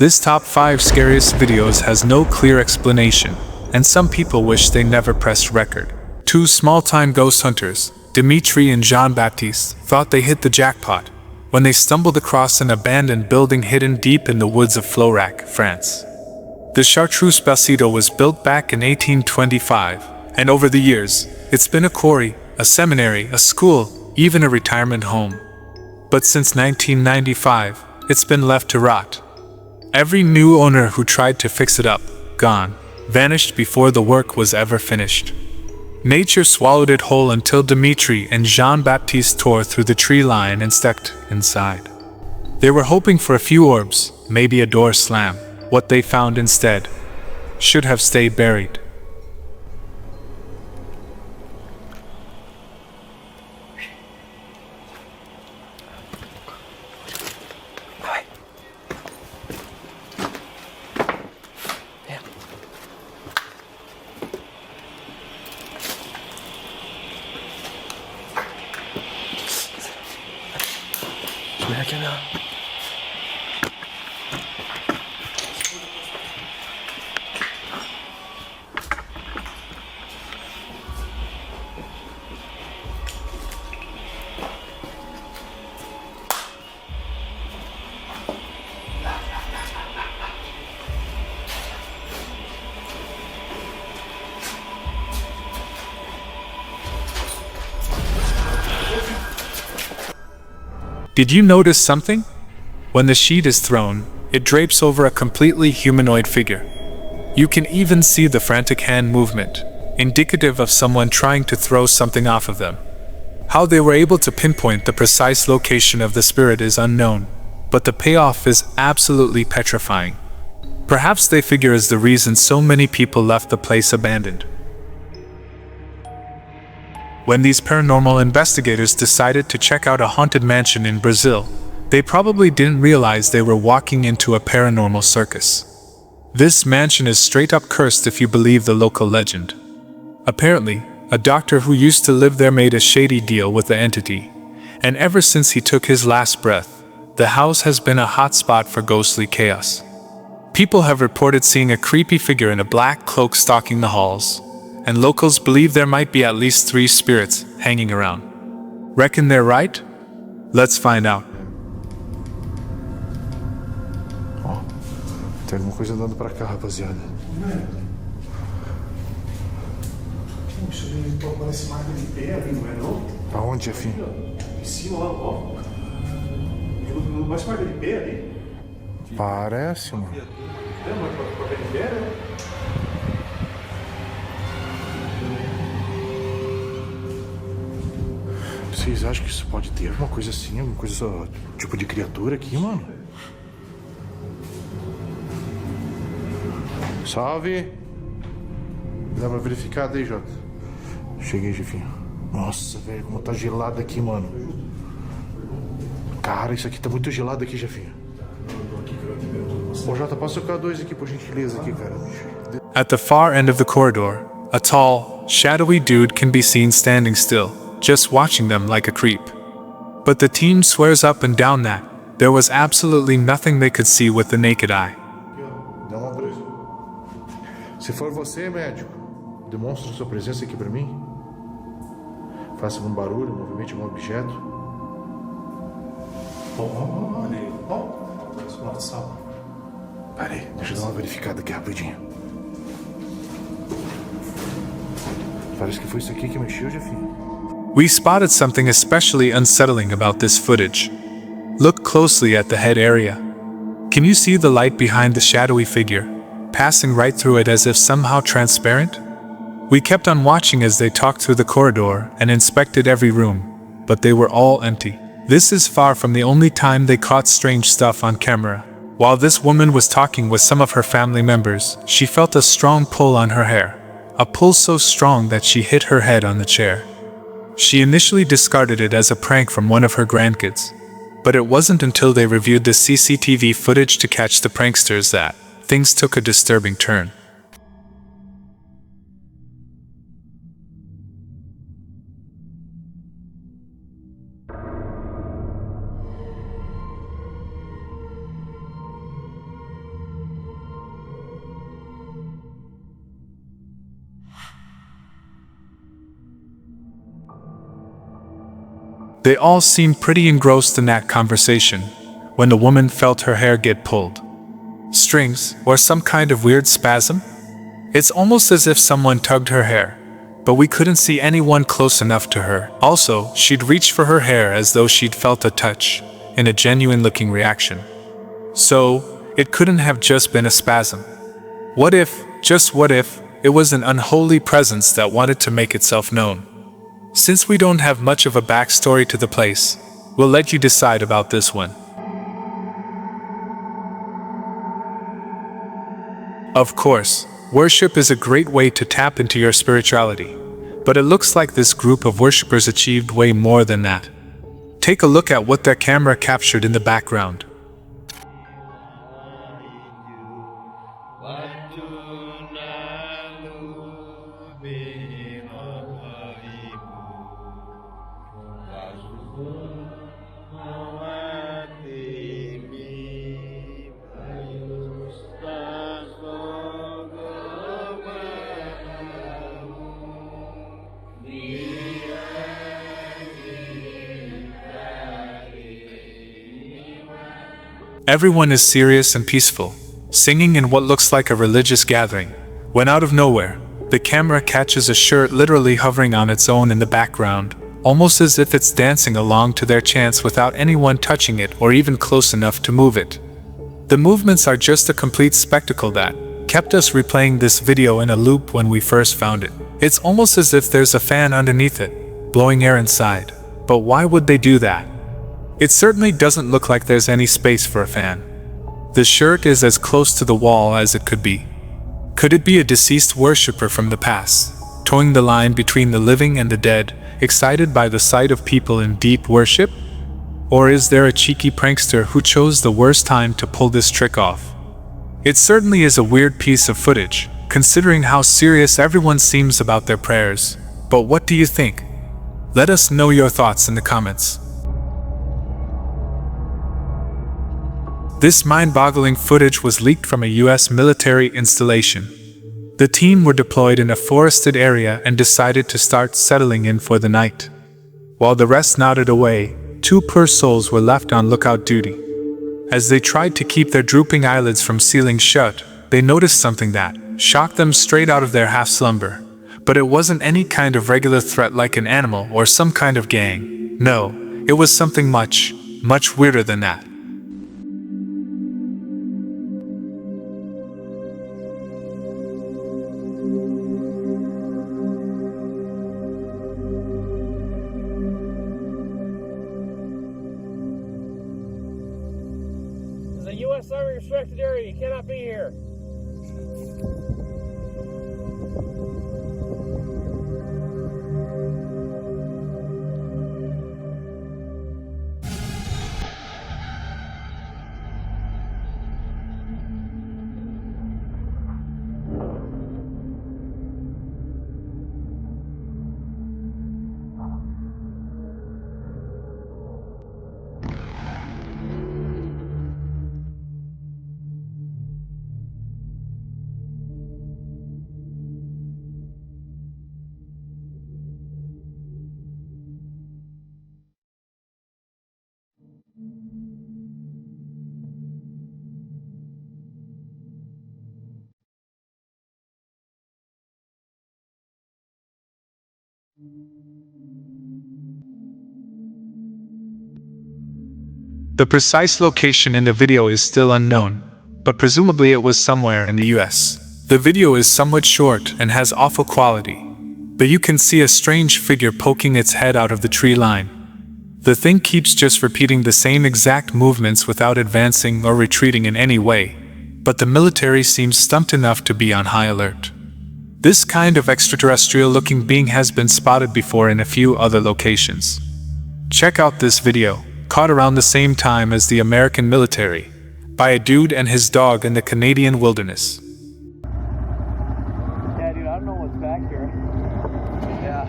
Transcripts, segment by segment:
This top 5 scariest videos has no clear explanation, and some people wish they never pressed record. Two small-time ghost hunters, Dimitri and Jean-Baptiste, thought they hit the jackpot when they stumbled across an abandoned building hidden deep in the woods of Florac, France. The Chartreuse Basito was built back in 1825, and over the years, it's been a quarry, a seminary, a school, even a retirement home. But since 1995, it's been left to rot. Every new owner who tried to fix it up, gone, vanished before the work was ever finished. Nature swallowed it whole until Dimitri and Jean-Baptiste tore through the tree line and stepped inside. They were hoping for a few orbs, maybe a door slam. What they found instead should have stayed buried. Did you notice something? When the sheet is thrown, it drapes over a completely humanoid figure. You can even see the frantic hand movement, indicative of someone trying to throw something off of them. How they were able to pinpoint the precise location of the spirit is unknown, but the payoff is absolutely petrifying. Perhaps they figure is the reason so many people left the place abandoned. When these paranormal investigators decided to check out a haunted mansion in Brazil, they probably didn't realize they were walking into a paranormal circus. This mansion is straight up cursed if you believe the local legend. Apparently, a doctor who used to live there made a shady deal with the entity, and ever since he took his last breath, the house has been a hotspot for ghostly chaos. People have reported seeing a creepy figure in a black cloak stalking the halls, and locals believe there might be at least 3 spirits hanging around. Reckon they're right? Let's find out. Ó, tem alguma coisa andando pra cá, rapaziada. Puxa, parece marca de pé ali, não é não? Aonde, Jefinho? Em cima, ó. Não parece marca de pé ali? Parece, mano. É, marca de pé, né? Vocês acham que isso pode ter alguma coisa assim, alguma coisa tipo de criatura aqui, mano? Salve! Dá uma verificada aí, Jota. Cheguei, Jefinho. Nossa, velho, como tá gelado aqui, mano. Cara, isso aqui tá muito gelado aqui, Jefinho. Ô, Jota, passa o K2 aqui, por gentileza, aqui, cara. At the far end of the corridor, a tall, shadowy dude can be seen standing still, just watching them like a creep. But the team swears up and down that there was absolutely nothing they could see with the naked eye. Dá uma brisa. Se for você, médico, demonstre sua presença aqui pra mim. Faça um barulho, movimente um objeto. Olha aí, ó. Nossa. Pera aí, deixa eu dar uma verificada aqui rapidinho. Parece que foi isso aqui que mexeu, Jefinho. We spotted something especially unsettling about this footage. Look closely at the head area. Can you see the light behind the shadowy figure, passing right through it as if somehow transparent? We kept on watching as they talked through the corridor and inspected every room, but they were all empty. This is far from the only time they caught strange stuff on camera. While this woman was talking with some of her family members, she felt a strong pull on her hair, a pull so strong that she hit her head on the chair. She initially discarded it as a prank from one of her grandkids, but it wasn't until they reviewed the CCTV footage to catch the pranksters that things took a disturbing turn. They all seemed pretty engrossed in that conversation when the woman felt her hair get pulled. Strings, or some kind of weird spasm? It's almost as if someone tugged her hair, but we couldn't see anyone close enough to her. Also, she'd reached for her hair as though she'd felt a touch, in a genuine-looking reaction. So, it couldn't have just been a spasm. What if, just what if, it was an unholy presence that wanted to make itself known? Since we don't have much of a backstory to the place, we'll let you decide about this one. Of course, worship is a great way to tap into your spirituality, but it looks like this group of worshippers achieved way more than that. Take a look at what their camera captured in the background. Everyone is serious and peaceful, singing in what looks like a religious gathering, when out of nowhere, the camera catches a shirt literally hovering on its own in the background, almost as if it's dancing along to their chants without anyone touching it or even close enough to move it. The movements are just a complete spectacle that kept us replaying this video in a loop when we first found it. It's almost as if there's a fan underneath it, blowing air inside. But why would they do that? It certainly doesn't look like there's any space for a fan. The shirt is as close to the wall as it could be. Could it be a deceased worshipper from the past, towing the line between the living and the dead, excited by the sight of people in deep worship? Or is there a cheeky prankster who chose the worst time to pull this trick off? It certainly is a weird piece of footage, considering how serious everyone seems about their prayers. But what do you think? Let us know your thoughts in the comments. This mind-boggling footage was leaked from a US military installation. The team were deployed in a forested area and decided to start settling in for the night. While the rest nodded away, 2 poor souls were left on lookout duty. As they tried to keep their drooping eyelids from sealing shut, they noticed something that shocked them straight out of their half-slumber. But it wasn't any kind of regular threat like an animal or some kind of gang. No, it was something much, much weirder than that. This is a U.S. Army restricted area. You cannot be here. The precise location in the video is still unknown, but presumably it was somewhere in the US. The video is somewhat short and has awful quality, but you can see a strange figure poking its head out of the tree line. The thing keeps just repeating the same exact movements without advancing or retreating in any way, but the military seems stumped enough to be on high alert. This kind of extraterrestrial-looking being has been spotted before in a few other locations. Check out this video, caught around the same time as the American military, by a dude and his dog in the Canadian wilderness. Yeah, dude, I don't know what's back here. Yeah.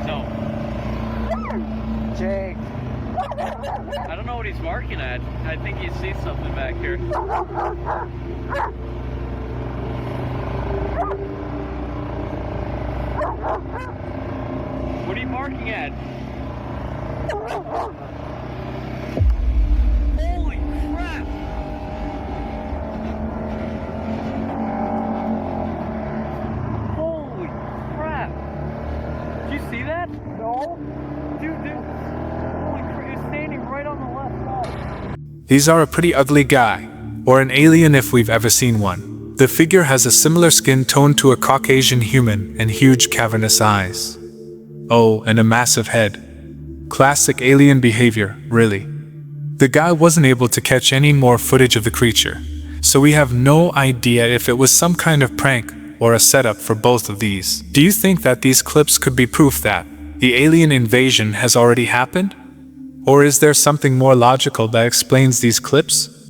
No. Jake. I don't know what he's barking at. I think he sees something back here. What are you barking at? Holy crap! Holy crap! Did you see that? No. Dude, holy crap, it's standing right on the left side. These are a pretty ugly guy, or an alien if we've ever seen one. The figure has a similar skin tone to a Caucasian human and huge cavernous eyes. Oh, and a massive head. Classic alien behavior, really. The guy wasn't able to catch any more footage of the creature, so we have no idea if it was some kind of prank or a setup for both of these. Do you think that these clips could be proof that the alien invasion has already happened? Or is there something more logical that explains these clips?